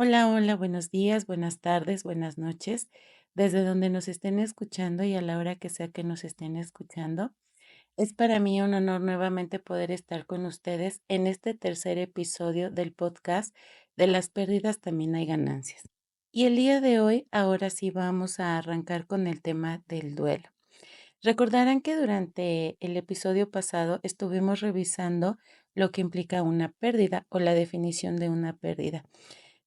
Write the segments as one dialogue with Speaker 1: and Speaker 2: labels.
Speaker 1: Hola, hola, buenos días, buenas tardes, buenas noches, desde donde nos estén escuchando y a la hora que sea que nos estén escuchando. Es para mí un honor nuevamente poder estar con ustedes en este tercer episodio del podcast de las pérdidas también hay ganancias. Y el día de hoy, ahora sí vamos a arrancar con el tema del duelo. Recordarán que durante el episodio pasado estuvimos revisando lo que implica una pérdida o la definición de una pérdida.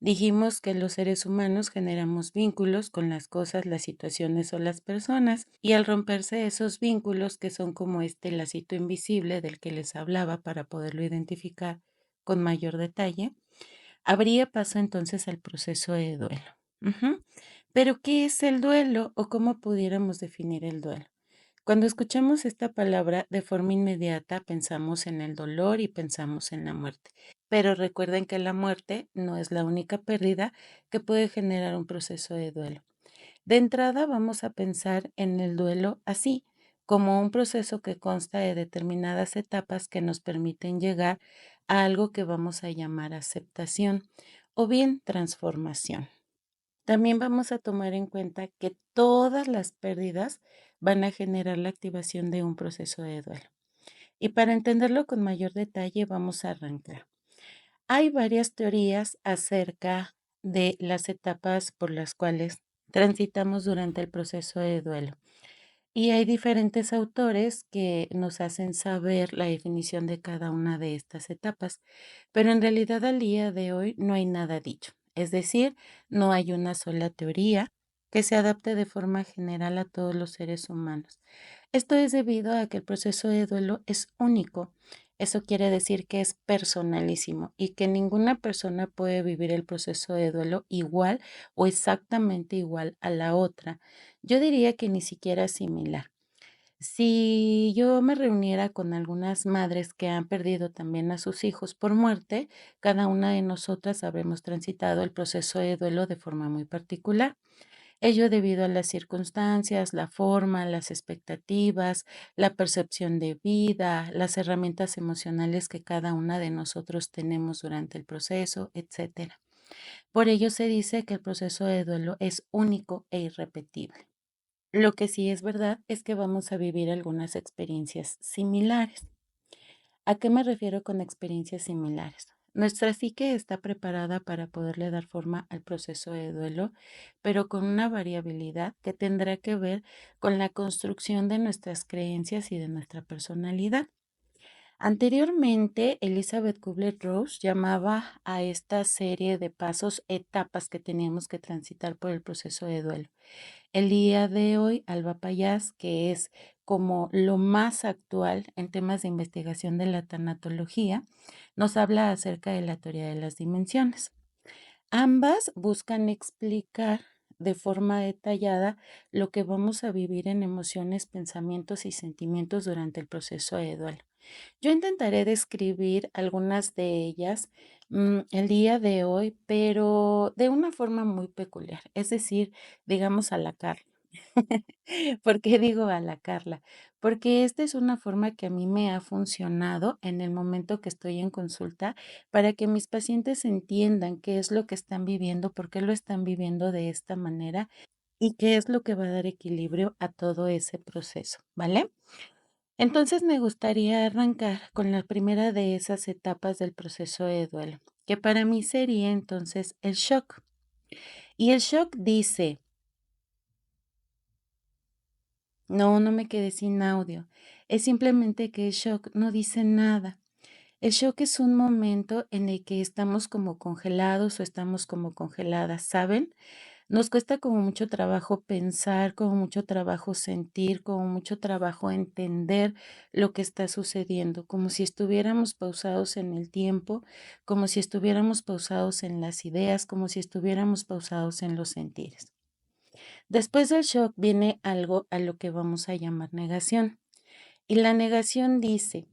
Speaker 1: Dijimos que los seres humanos generamos vínculos con las cosas, las situaciones o las personas, y al romperse esos vínculos, que son como este lacito invisible del que les hablaba para poderlo identificar con mayor detalle, habría paso entonces al proceso de duelo. Ujú. Pero, ¿qué es el duelo o cómo pudiéramos definir el duelo? Cuando escuchamos esta palabra, de forma inmediata pensamos en el dolor y pensamos en la muerte. Pero recuerden que la muerte no es la única pérdida que puede generar un proceso de duelo. De entrada vamos a pensar en el duelo así, como un proceso que consta de determinadas etapas que nos permiten llegar a algo que vamos a llamar aceptación o bien transformación. También vamos a tomar en cuenta que todas las pérdidas van a generar la activación de un proceso de duelo. Y para entenderlo con mayor detalle vamos a arrancar. Hay varias teorías acerca de las etapas por las cuales transitamos durante el proceso de duelo. Y hay diferentes autores que nos hacen saber la definición de cada una de estas etapas, pero en realidad al día de hoy no hay nada dicho. Es decir, no hay una sola teoría que se adapte de forma general a todos los seres humanos. Esto es debido a que el proceso de duelo es único. Eso quiere decir que es personalísimo y que ninguna persona puede vivir el proceso de duelo igual o exactamente igual a la otra. Yo diría que ni siquiera similar. Si yo me reuniera con algunas madres que han perdido también a sus hijos por muerte, cada una de nosotras habremos transitado el proceso de duelo de forma muy particular. Ello debido a las circunstancias, la forma, las expectativas, la percepción de vida, las herramientas emocionales que cada una de nosotros tenemos durante el proceso, etcétera. Por ello se dice que el proceso de duelo es único e irrepetible. Lo que sí es verdad es que vamos a vivir algunas experiencias similares. ¿A qué me refiero con experiencias similares? Nuestra psique está preparada para poderle dar forma al proceso de duelo, pero con una variabilidad que tendrá que ver con la construcción de nuestras creencias y de nuestra personalidad. Anteriormente, Elizabeth Kubler-Ross llamaba a esta serie de pasos etapas que teníamos que transitar por el proceso de duelo. El día de hoy, Alba Payás, que es como lo más actual en temas de investigación de la tanatología, nos habla acerca de la teoría de las dimensiones. Ambas buscan explicar de forma detallada lo que vamos a vivir en emociones, pensamientos y sentimientos durante el proceso de duelo. Yo intentaré describir algunas de ellas el día de hoy, pero de una forma muy peculiar, es decir, digamos a la Carla. ¿Por qué digo a la Carla? Porque esta es una forma que a mí me ha funcionado en el momento que estoy en consulta para que mis pacientes entiendan qué es lo que están viviendo, por qué lo están viviendo de esta manera y qué es lo que va a dar equilibrio a todo ese proceso, ¿vale? Entonces me gustaría arrancar con la primera de esas etapas del proceso de duelo, que para mí sería entonces el shock. Y el shock dice, no, no me quedé sin audio, es simplemente que el shock no dice nada. El shock es un momento en el que estamos como congelados o estamos como congeladas, ¿saben? Nos cuesta como mucho trabajo pensar, como mucho trabajo sentir, como mucho trabajo entender lo que está sucediendo, como si estuviéramos pausados en el tiempo, como si estuviéramos pausados en las ideas, como si estuviéramos pausados en los sentires. Después del shock viene algo a lo que vamos a llamar negación. Y la negación dice,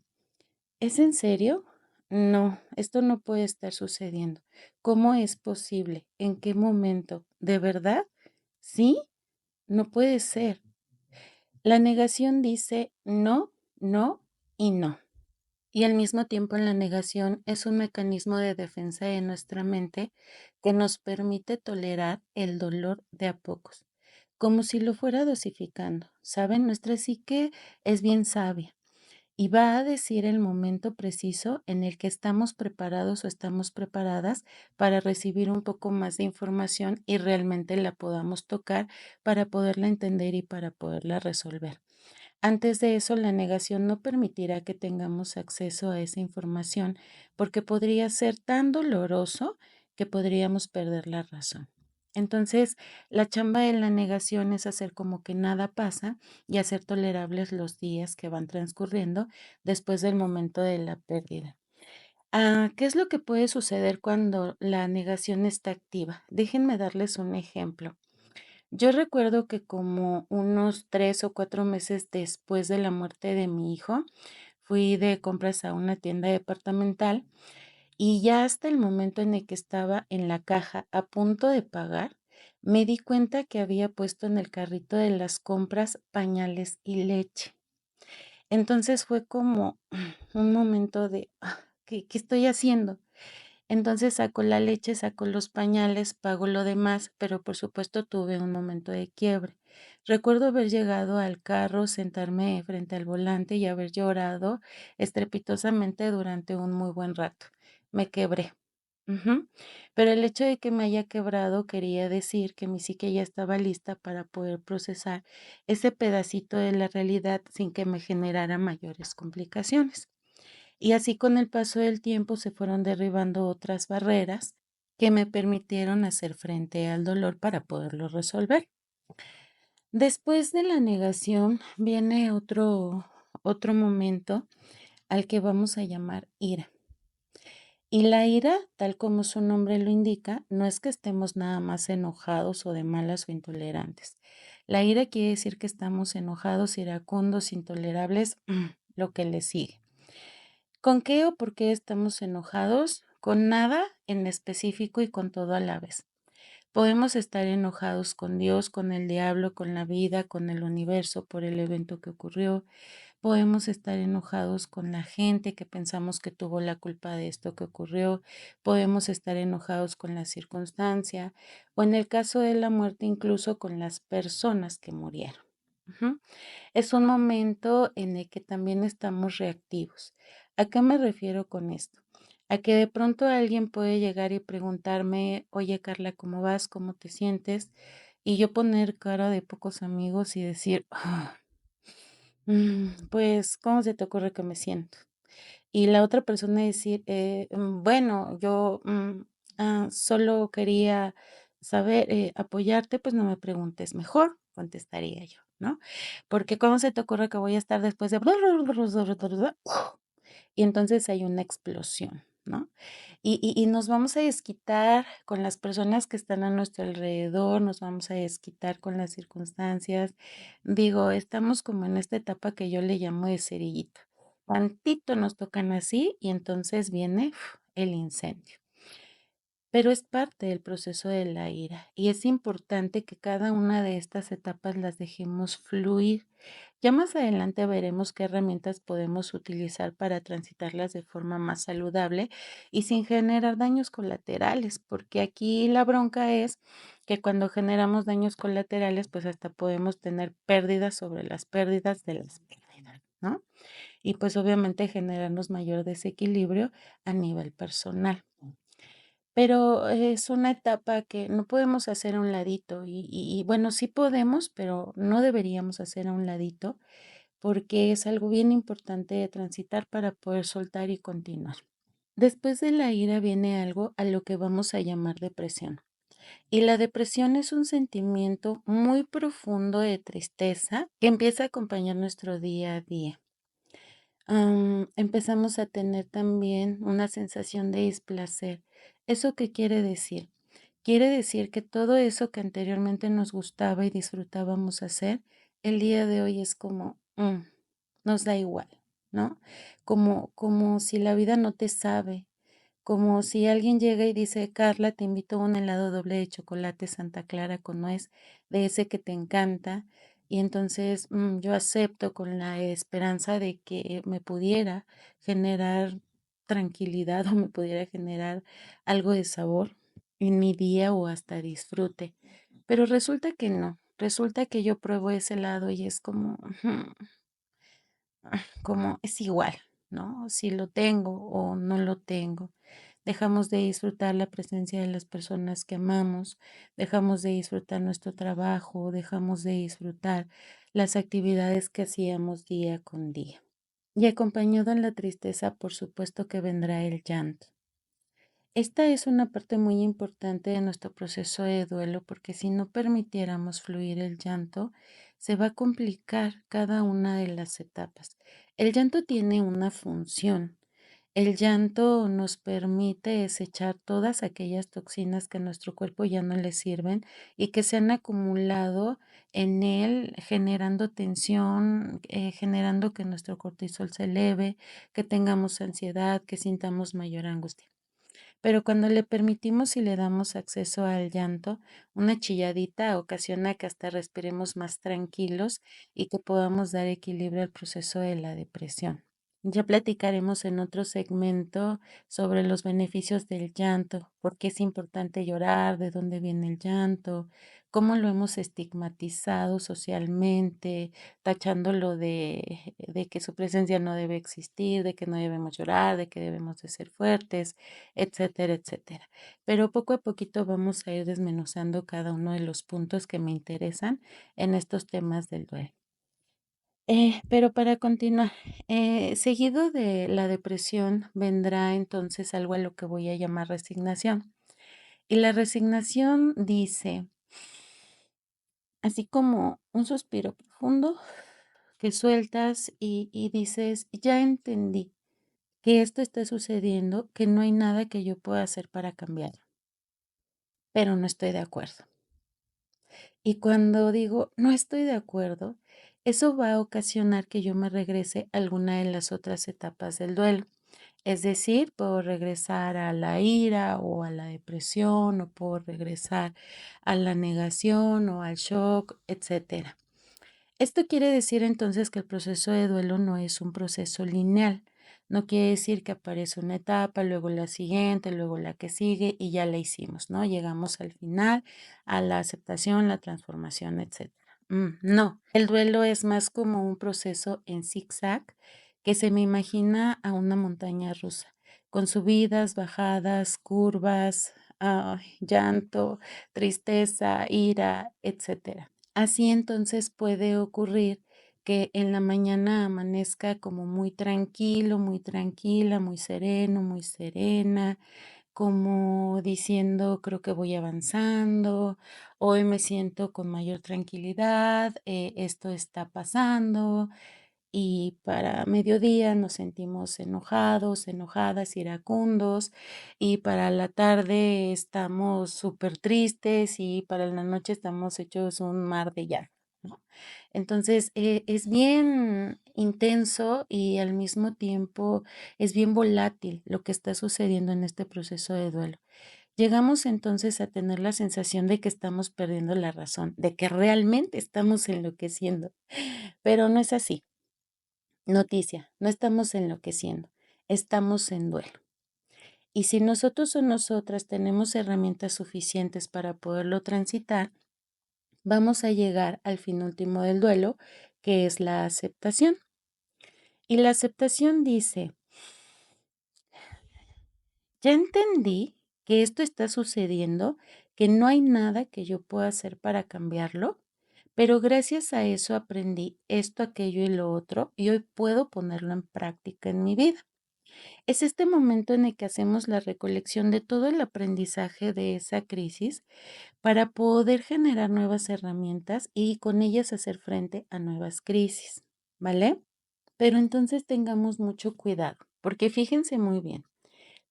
Speaker 1: ¿es en serio? No, esto no puede estar sucediendo. ¿Cómo es posible? ¿En qué momento? ¿De verdad? ¿Sí? No puede ser. La negación dice no, no y no. Y al mismo tiempo la negación es un mecanismo de defensa de nuestra mente que nos permite tolerar el dolor de a pocos, como si lo fuera dosificando. ¿Saben? Nuestra psique es bien sabia y va a decir el momento preciso en el que estamos preparados o estamos preparadas para recibir un poco más de información y realmente la podamos tocar para poderla entender y para poderla resolver. Antes de eso, la negación no permitirá que tengamos acceso a esa información porque podría ser tan doloroso que podríamos perder la razón. Entonces, la chamba de la negación es hacer como que nada pasa y hacer tolerables los días que van transcurriendo después del momento de la pérdida. ¿Qué es lo que puede suceder cuando la negación está activa? Déjenme darles un ejemplo. Yo recuerdo que como unos 3 o 4 meses después de la muerte de mi hijo, fui de compras a una tienda departamental y ya hasta el momento en el que estaba en la caja a punto de pagar, me di cuenta que había puesto en el carrito de las compras pañales y leche. Entonces fue como un momento de, ¿qué estoy haciendo? Entonces saco la leche, saco los pañales, pago lo demás, pero por supuesto tuve un momento de quiebre. Recuerdo haber llegado al carro, sentarme frente al volante y haber llorado estrepitosamente durante un muy buen rato. Me quebré. Ujú. Pero el hecho de que me haya quebrado quería decir que mi psique ya estaba lista para poder procesar ese pedacito de la realidad sin que me generara mayores complicaciones. Y así con el paso del tiempo se fueron derribando otras barreras que me permitieron hacer frente al dolor para poderlo resolver. Después de la negación viene otro momento al que vamos a llamar ira. Y la ira, tal como su nombre lo indica, no es que estemos nada más enojados o de malas o intolerantes. La ira quiere decir que estamos enojados, iracundos, intolerables, lo que le sigue. ¿Con qué o por qué estamos enojados? Con nada en específico y con todo a la vez. Podemos estar enojados con Dios, con el diablo, con la vida, con el universo por el evento que ocurrió. Podemos estar enojados con la gente que pensamos que tuvo la culpa de esto que ocurrió. Podemos estar enojados con la circunstancia o en el caso de la muerte incluso con las personas que murieron. Ujú. Es un momento en el que también estamos reactivos. ¿A qué me refiero con esto? A que de pronto alguien puede llegar y preguntarme, oye Carla, ¿cómo vas? ¿Cómo te sientes? Y yo poner cara de pocos amigos y decir, pues, ¿cómo se te ocurre que me siento? Y la otra persona decir, bueno, yo solo quería saber, apoyarte, pues no me preguntes mejor, contestaría yo, ¿no? Porque ¿cómo se te ocurre que voy a estar después de... Y entonces hay una explosión, ¿no? Y nos vamos a desquitar con las personas que están a nuestro alrededor, nos vamos a desquitar con las circunstancias. Digo, estamos como en esta etapa que yo le llamo de cerillito. Tantito nos tocan así y entonces viene el incendio. Pero es parte del proceso de la ira y es importante que cada una de estas etapas las dejemos fluir. Ya más adelante veremos qué herramientas podemos utilizar para transitarlas de forma más saludable y sin generar daños colaterales, porque aquí la bronca es que cuando generamos daños colaterales, pues hasta podemos tener pérdidas sobre las pérdidas de las pérdidas, ¿no? Y pues obviamente generarnos mayor desequilibrio a nivel personal. Pero es una etapa que no podemos hacer a un ladito y bueno, sí podemos, pero no deberíamos hacer a un ladito porque es algo bien importante de transitar para poder soltar y continuar. Después de la ira viene algo a lo que vamos a llamar depresión. Y la depresión es un sentimiento muy profundo de tristeza que empieza a acompañar nuestro día a día. Empezamos a tener también una sensación de displacer. ¿Eso qué quiere decir? Quiere decir que todo eso que anteriormente nos gustaba y disfrutábamos hacer, el día de hoy es como, nos da igual, ¿no? Como si la vida no te sabe, como si alguien llega y dice, Carla, te invito a un helado doble de chocolate Santa Clara con nuez, de ese que te encanta. Y entonces yo acepto con la esperanza de que me pudiera generar tranquilidad o me pudiera generar algo de sabor en mi día o hasta disfrute. Pero resulta que no, resulta que yo pruebo ese helado y es como, como es igual, ¿no? Si lo tengo o no lo tengo. Dejamos de disfrutar la presencia de las personas que amamos, dejamos de disfrutar nuestro trabajo, dejamos de disfrutar las actividades que hacíamos día con día. Y acompañado en la tristeza, por supuesto que vendrá el llanto. Esta es una parte muy importante de nuestro proceso de duelo porque si no permitiéramos fluir el llanto, se va a complicar cada una de las etapas. El llanto tiene una función. El llanto nos permite desechar todas aquellas toxinas que a nuestro cuerpo ya no le sirven y que se han acumulado en él, generando tensión, generando que nuestro cortisol se eleve, que tengamos ansiedad, que sintamos mayor angustia. Pero cuando le permitimos y le damos acceso al llanto, una chilladita ocasiona que hasta respiremos más tranquilos y que podamos dar equilibrio al proceso de la depresión. Ya platicaremos en otro segmento sobre los beneficios del llanto, por qué es importante llorar, de dónde viene el llanto, cómo lo hemos estigmatizado socialmente, tachándolo de que su presencia no debe existir, de que no debemos llorar, de que debemos de ser fuertes, etcétera, etcétera. Pero poco a poquito vamos a ir desmenuzando cada uno de los puntos que me interesan en estos temas del duelo. Pero para continuar, seguido de la depresión vendrá entonces algo a lo que voy a llamar resignación. Y la resignación dice, así como un suspiro profundo que sueltas y dices, ya entendí que esto está sucediendo, que no hay nada que yo pueda hacer para cambiar, pero no estoy de acuerdo. Y cuando digo no estoy de acuerdo, eso va a ocasionar que yo me regrese a alguna de las otras etapas del duelo. Es decir, puedo regresar a la ira o a la depresión o puedo regresar a la negación o al shock, etcétera. Esto quiere decir entonces que el proceso de duelo no es un proceso lineal. No quiere decir que aparece una etapa, luego la siguiente, luego la que sigue y ya la hicimos, ¿no? Llegamos al final, a la aceptación, la transformación, etcétera. No, el duelo es más como un proceso en zigzag que se me imagina a una montaña rusa, con subidas, bajadas, curvas, llanto, tristeza, ira, etcétera. Así entonces puede ocurrir que en la mañana amanezca como muy tranquilo, muy tranquila, muy sereno, muy serena, como diciendo creo que voy avanzando, hoy me siento con mayor tranquilidad, esto está pasando, y para mediodía nos sentimos enojados, enojadas, iracundos, y para la tarde estamos súper tristes y para la noche estamos hechos un mar de llanto, ¿no? Entonces, es bien intenso y al mismo tiempo es bien volátil lo que está sucediendo en este proceso de duelo. Llegamos entonces a tener la sensación de que estamos perdiendo la razón, de que realmente estamos enloqueciendo, pero no es así. Noticia, no estamos enloqueciendo, estamos en duelo. Y si nosotros o nosotras tenemos herramientas suficientes para poderlo transitar, vamos a llegar al fin último del duelo, que es la aceptación. Y la aceptación dice, ya entendí que esto está sucediendo, que no hay nada que yo pueda hacer para cambiarlo, pero gracias a eso aprendí esto, aquello y lo otro, y hoy puedo ponerlo en práctica en mi vida. Es este momento en el que hacemos la recolección de todo el aprendizaje de esa crisis para poder generar nuevas herramientas y con ellas hacer frente a nuevas crisis, ¿vale? Pero entonces tengamos mucho cuidado, porque fíjense muy bien,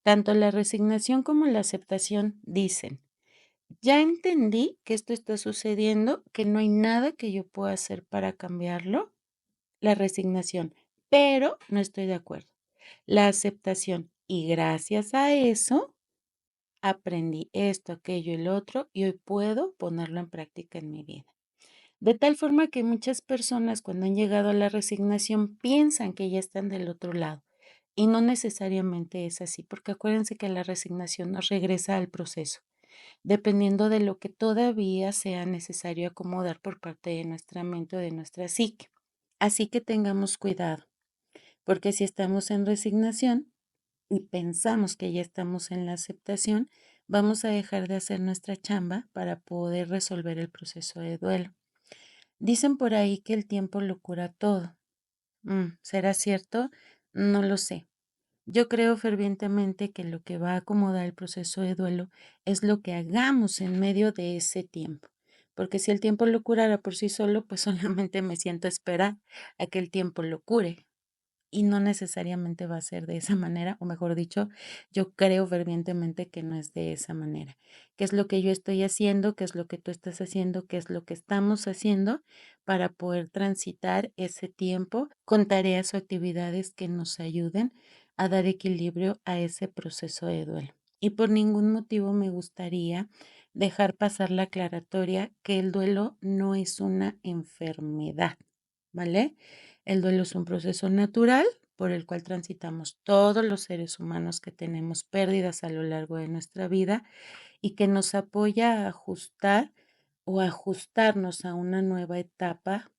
Speaker 1: tanto la resignación como la aceptación dicen, ya entendí que esto está sucediendo, que no hay nada que yo pueda hacer para cambiarlo, la resignación, pero no estoy de acuerdo. La aceptación. Y gracias a eso aprendí esto, aquello y lo otro y hoy puedo ponerlo en práctica en mi vida. De tal forma que muchas personas cuando han llegado a la resignación piensan que ya están del otro lado y no necesariamente es así, porque acuérdense que la resignación nos regresa al proceso, dependiendo de lo que todavía sea necesario acomodar por parte de nuestra mente o de nuestra psique. Así que tengamos cuidado, porque si estamos en resignación y pensamos que ya estamos en la aceptación, vamos a dejar de hacer nuestra chamba para poder resolver el proceso de duelo. Dicen por ahí que el tiempo lo cura todo. ¿Será cierto? No lo sé. Yo creo fervientemente que lo que va a acomodar el proceso de duelo es lo que hagamos en medio de ese tiempo. Porque si el tiempo lo curara por sí solo, pues solamente me siento a esperar a que el tiempo lo cure y no necesariamente va a ser de esa manera, o mejor dicho, yo creo fervientemente que no es de esa manera. ¿Qué es lo que yo estoy haciendo? ¿Qué es lo que tú estás haciendo? ¿Qué es lo que estamos haciendo para poder transitar ese tiempo con tareas o actividades que nos ayuden a dar equilibrio a ese proceso de duelo? Y por ningún motivo me gustaría dejar pasar la aclaratoria que el duelo no es una enfermedad, ¿vale? El duelo es un proceso natural por el cual transitamos todos los seres humanos que tenemos pérdidas a lo largo de nuestra vida y que nos apoya a ajustar o ajustarnos a una nueva etapa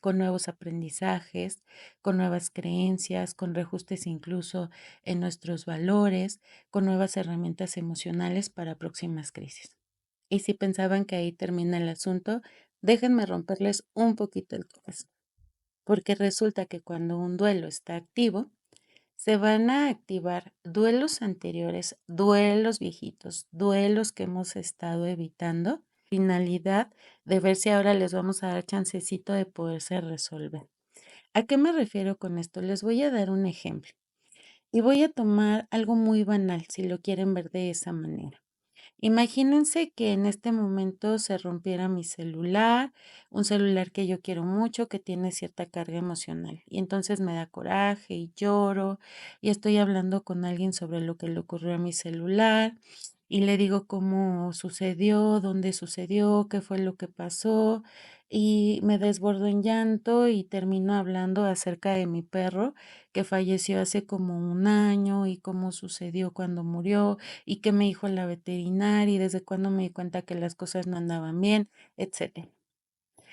Speaker 1: con nuevos aprendizajes, con nuevas creencias, con reajustes incluso en nuestros valores, con nuevas herramientas emocionales para próximas crisis. Y si pensaban que ahí termina el asunto, déjenme romperles un poquito el corazón, porque resulta que cuando un duelo está activo, se van a activar duelos anteriores, duelos viejitos, duelos que hemos estado evitando, finalidad de ver si ahora les vamos a dar chancecito de poderse resolver. ¿A qué me refiero con esto? Les voy a dar un ejemplo y voy a tomar algo muy banal si lo quieren ver de esa manera. Imagínense que en este momento se rompiera mi celular, un celular que yo quiero mucho, que tiene cierta carga emocional. Y entonces me da coraje y lloro y estoy hablando con alguien sobre lo que le ocurrió a mi celular y le digo cómo sucedió, dónde sucedió, qué fue lo que pasó y me desbordo en llanto y termino hablando acerca de mi perro que falleció hace como un año y cómo sucedió cuando murió y qué me dijo la veterinaria y desde cuándo me di cuenta que las cosas no andaban bien, etcétera.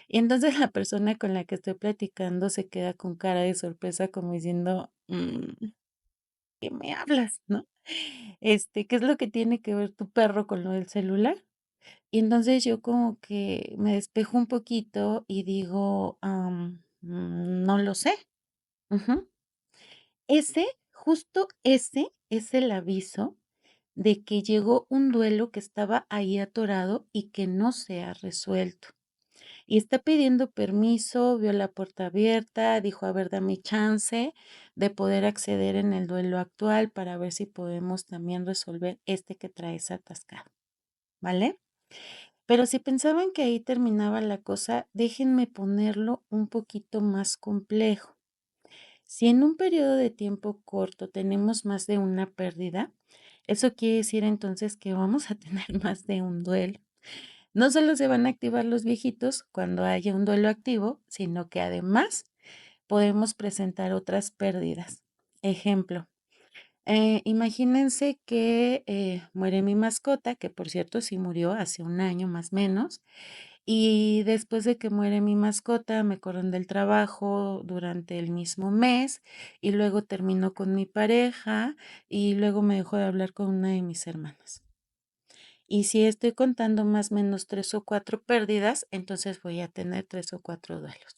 Speaker 1: Y entonces la persona con la que estoy platicando se queda con cara de sorpresa como diciendo, ¿qué me hablas, no? ¿Qué es lo que tiene que ver tu perro con lo del celular? Y entonces yo como que me despejo un poquito y digo, no lo sé. Ujú. Justo ese es el aviso de que llegó un duelo que estaba ahí atorado y que no se ha resuelto. Y está pidiendo permiso, vio la puerta abierta, dijo, a ver, dame chance de poder acceder en el duelo actual para ver si podemos también resolver este que traes atascado, ¿vale? Pero si pensaban que ahí terminaba la cosa, déjenme ponerlo un poquito más complejo. Si en un periodo de tiempo corto tenemos más de una pérdida, eso quiere decir entonces que vamos a tener más de un duelo. No solo se van a activar los viejitos cuando haya un duelo activo, sino que además podemos presentar otras pérdidas. Ejemplo, imagínense que muere mi mascota, que por cierto sí murió hace un año más o menos, y después de que muere mi mascota, me corren del trabajo durante el mismo mes y luego termino con mi pareja y luego me dejo de hablar con una de mis hermanas. Y si estoy contando más o menos 3 o 4 pérdidas, entonces voy a tener 3 o 4 duelos.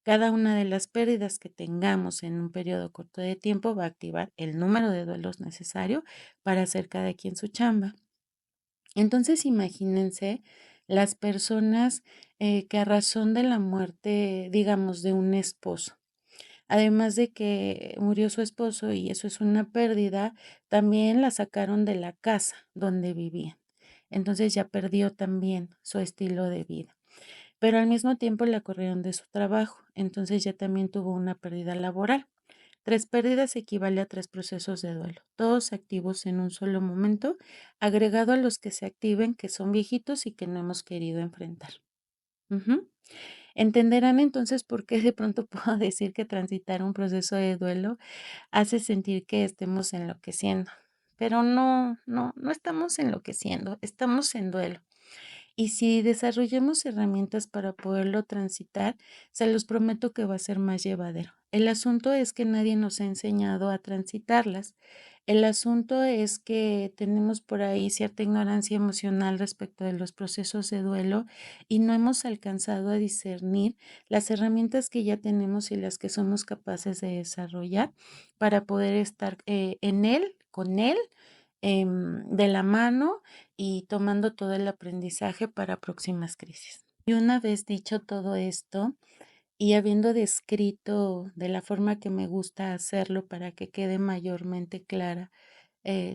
Speaker 1: Cada una de las pérdidas que tengamos en un periodo corto de tiempo va a activar el número de duelos necesario para hacer cada quien su chamba. Entonces, imagínense las personas que a razón de la muerte, digamos, de un esposo, además de que murió su esposo y eso es una pérdida, también la sacaron de la casa donde vivían. Entonces ya perdió también su estilo de vida. Pero al mismo tiempo la corrieron de su trabajo, entonces ya también tuvo una pérdida laboral. 3 pérdidas equivale a 3 procesos de duelo, todos activos en un solo momento, agregado a los que se activen que son viejitos y que no hemos querido enfrentar. Ujú. Entenderán entonces por qué de pronto puedo decir que transitar un proceso de duelo hace sentir que estemos enloqueciendo, pero no estamos enloqueciendo, estamos en duelo. Y si desarrollamos herramientas para poderlo transitar, se los prometo que va a ser más llevadero. El asunto es que nadie nos ha enseñado a transitarlas. El asunto es que tenemos por ahí cierta ignorancia emocional respecto de los procesos de duelo y no hemos alcanzado a discernir las herramientas que ya tenemos y las que somos capaces de desarrollar para poder estar en él, con él, de la mano y tomando todo el aprendizaje para próximas crisis. Y una vez dicho todo esto, y habiendo descrito de la forma que me gusta hacerlo para que quede mayormente clara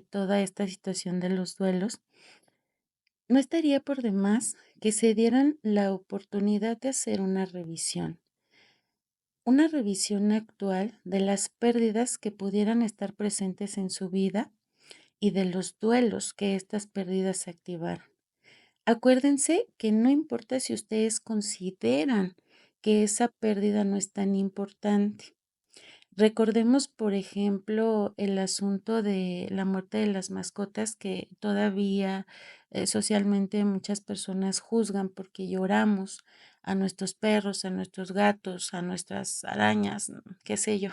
Speaker 1: toda esta situación de los duelos, no estaría por demás que se dieran la oportunidad de hacer una revisión actual de las pérdidas que pudieran estar presentes en su vida y de los duelos que estas pérdidas activaron. Acuérdense que no importa si ustedes consideran que esa pérdida no es tan importante. Recordemos, por ejemplo, el asunto de la muerte de las mascotas que todavía socialmente muchas personas juzgan porque lloramos a nuestros perros, a nuestros gatos, a nuestras arañas, qué sé yo.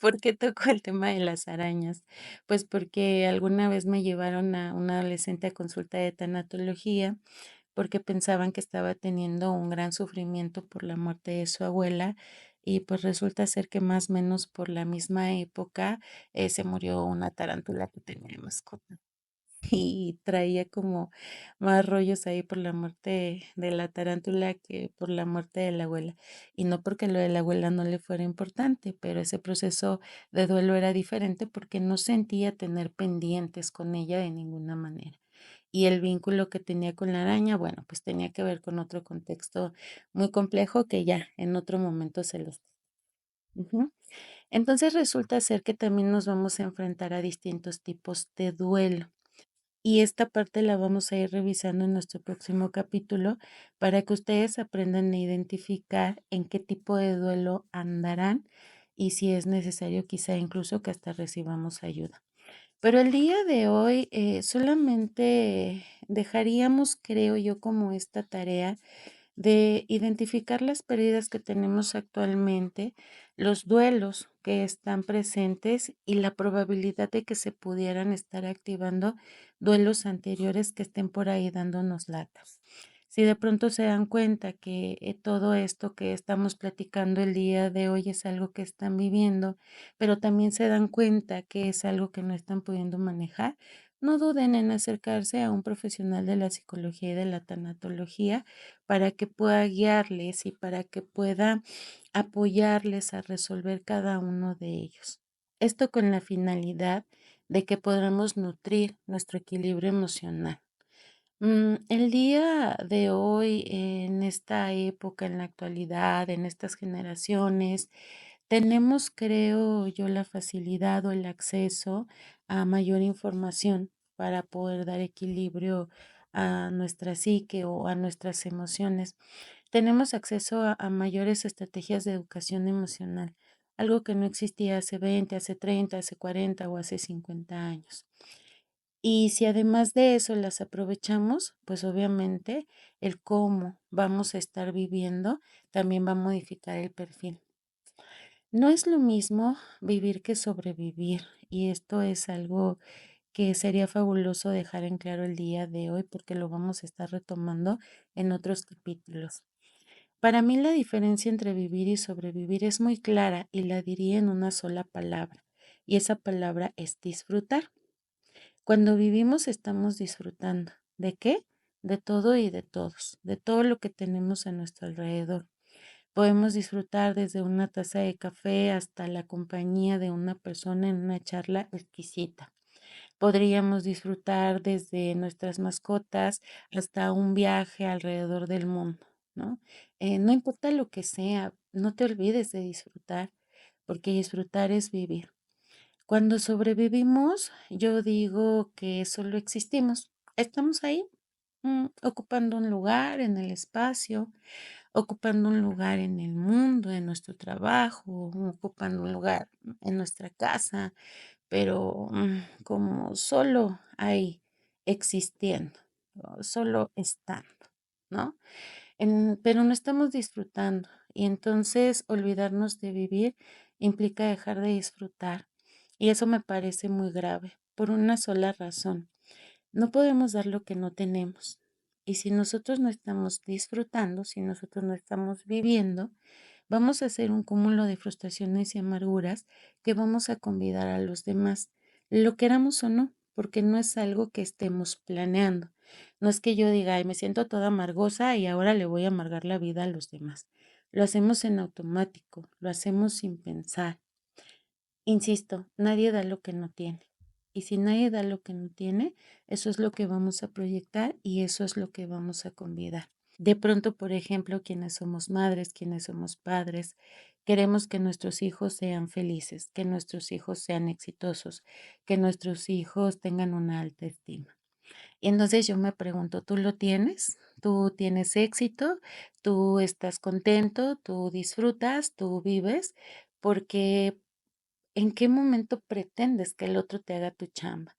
Speaker 1: ¿Por qué toco el tema de las arañas? Pues porque alguna vez me llevaron a una adolescente a consulta de tanatología porque pensaban que estaba teniendo un gran sufrimiento por la muerte de su abuela y pues resulta ser que más o menos por la misma época se murió una tarántula que tenía de mascota y traía como más rollos ahí por la muerte de la tarántula que por la muerte de la abuela. Y no porque lo de la abuela no le fuera importante, pero ese proceso de duelo era diferente porque no sentía tener pendientes con ella de ninguna manera. Y el vínculo que tenía con la araña, bueno, pues tenía que ver con otro contexto muy complejo que ya en otro momento se los... Ujú. Entonces resulta ser que también nos vamos a enfrentar a distintos tipos de duelo. Y esta parte la vamos a ir revisando en nuestro próximo capítulo para que ustedes aprendan a identificar en qué tipo de duelo andarán y si es necesario quizá incluso que hasta recibamos ayuda. Pero el día de hoy solamente dejaríamos, creo yo, como esta tarea de identificar las pérdidas que tenemos actualmente, los duelos que están presentes y la probabilidad de que se pudieran estar activando duelos anteriores que estén por ahí dándonos latas. Si de pronto se dan cuenta que todo esto que estamos platicando el día de hoy es algo que están viviendo, pero también se dan cuenta que es algo que no están pudiendo manejar, no duden en acercarse a un profesional de la psicología y de la tanatología para que pueda guiarles y para que pueda apoyarles a resolver cada uno de ellos. Esto con la finalidad de que podamos nutrir nuestro equilibrio emocional. El día de hoy, en esta época, en la actualidad, en estas generaciones, tenemos, creo yo, la facilidad o el acceso a mayor información para poder dar equilibrio a nuestra psique o a nuestras emociones. Tenemos acceso a mayores estrategias de educación emocional, algo que no existía hace 20, hace 30, hace 40 o hace 50 años. Y si además de eso las aprovechamos, pues obviamente el cómo vamos a estar viviendo también va a modificar el perfil. No es lo mismo vivir que sobrevivir, y esto es algo que sería fabuloso dejar en claro el día de hoy porque lo vamos a estar retomando en otros capítulos. Para mí la diferencia entre vivir y sobrevivir es muy clara y la diría en una sola palabra, y esa palabra es disfrutar. Cuando vivimos estamos disfrutando. ¿De qué? De todo y de todos, de todo lo que tenemos a nuestro alrededor. Podemos disfrutar desde una taza de café hasta la compañía de una persona en una charla exquisita. Podríamos disfrutar desde nuestras mascotas hasta un viaje alrededor del mundo, ¿no? No importa lo que sea, no te olvides de disfrutar, porque disfrutar es vivir. Cuando sobrevivimos, yo digo que solo existimos. Estamos ahí, ocupando un lugar en el espacio, ocupando un lugar en el mundo, en nuestro trabajo, ocupando un lugar en nuestra casa, pero como solo ahí existiendo, o solo estando, ¿no? Pero no estamos disfrutando y entonces olvidarnos de vivir implica dejar de disfrutar y eso me parece muy grave por una sola razón. No podemos dar lo que no tenemos. Y si nosotros no estamos disfrutando, si nosotros no estamos viviendo, vamos a hacer un cúmulo de frustraciones y amarguras que vamos a convidar a los demás, lo queramos o no, porque no es algo que estemos planeando. No es que yo diga, ay, me siento toda amargosa y ahora le voy a amargar la vida a los demás. Lo hacemos en automático, lo hacemos sin pensar. Insisto, nadie da lo que no tiene. Y si nadie da lo que no tiene, eso es lo que vamos a proyectar y eso es lo que vamos a convidar. De pronto, por ejemplo, quienes somos madres, quienes somos padres, queremos que nuestros hijos sean felices, que nuestros hijos sean exitosos, que nuestros hijos tengan una alta estima. Y entonces yo me pregunto, ¿tú lo tienes? ¿Tú tienes éxito? ¿Tú estás contento? ¿Tú disfrutas? ¿Tú vives? Porque ¿en qué momento pretendes que el otro te haga tu chamba?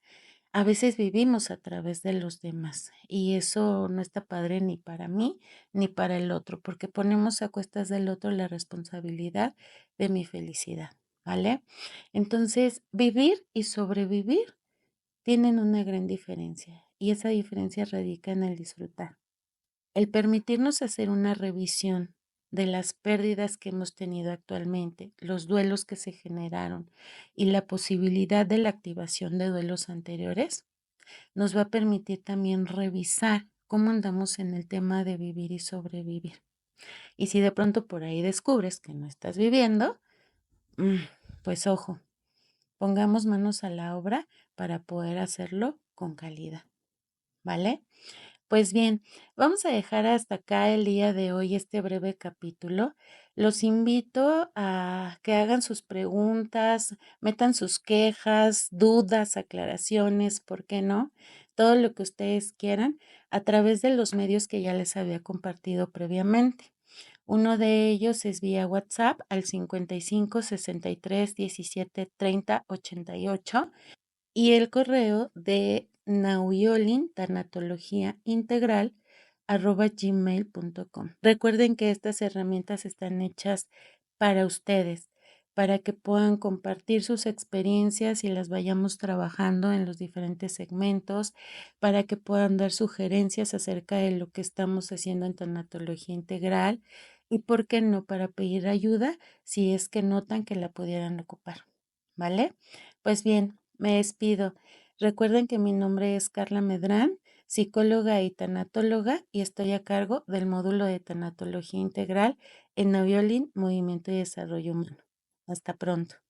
Speaker 1: A veces vivimos a través de los demás y eso no está padre ni para mí ni para el otro, porque ponemos a cuestas del otro la responsabilidad de mi felicidad, ¿vale? Entonces, vivir y sobrevivir tienen una gran diferencia y esa diferencia radica en el disfrutar. El permitirnos hacer una revisión de las pérdidas que hemos tenido actualmente, los duelos que se generaron y la posibilidad de la activación de duelos anteriores, nos va a permitir también revisar cómo andamos en el tema de vivir y sobrevivir. Y si de pronto por ahí descubres que no estás viviendo, mm, pues ojo, pongamos manos a la obra para poder hacerlo con calidad, ¿vale? Pues bien, vamos a dejar hasta acá el día de hoy este breve capítulo. Los invito a que hagan sus preguntas, metan sus quejas, dudas, aclaraciones, ¿por qué no? Todo lo que ustedes quieran a través de los medios que ya les había compartido previamente. Uno de ellos es vía WhatsApp al 55 63 17 30 88 y el correo de Nauiolin Tanatología Integral @gmail.com. Recuerden que estas herramientas están hechas para ustedes, para que puedan compartir sus experiencias y las vayamos trabajando en los diferentes segmentos, para que puedan dar sugerencias acerca de lo que estamos haciendo en tanatología integral y, ¿por qué no?, para pedir ayuda si es que notan que la pudieran ocupar, ¿vale? Pues bien, me despido. Recuerden que mi nombre es Carla Medrán, psicóloga y tanatóloga, y estoy a cargo del módulo de tanatología integral en Naviolin, Movimiento y Desarrollo Humano. Hasta pronto.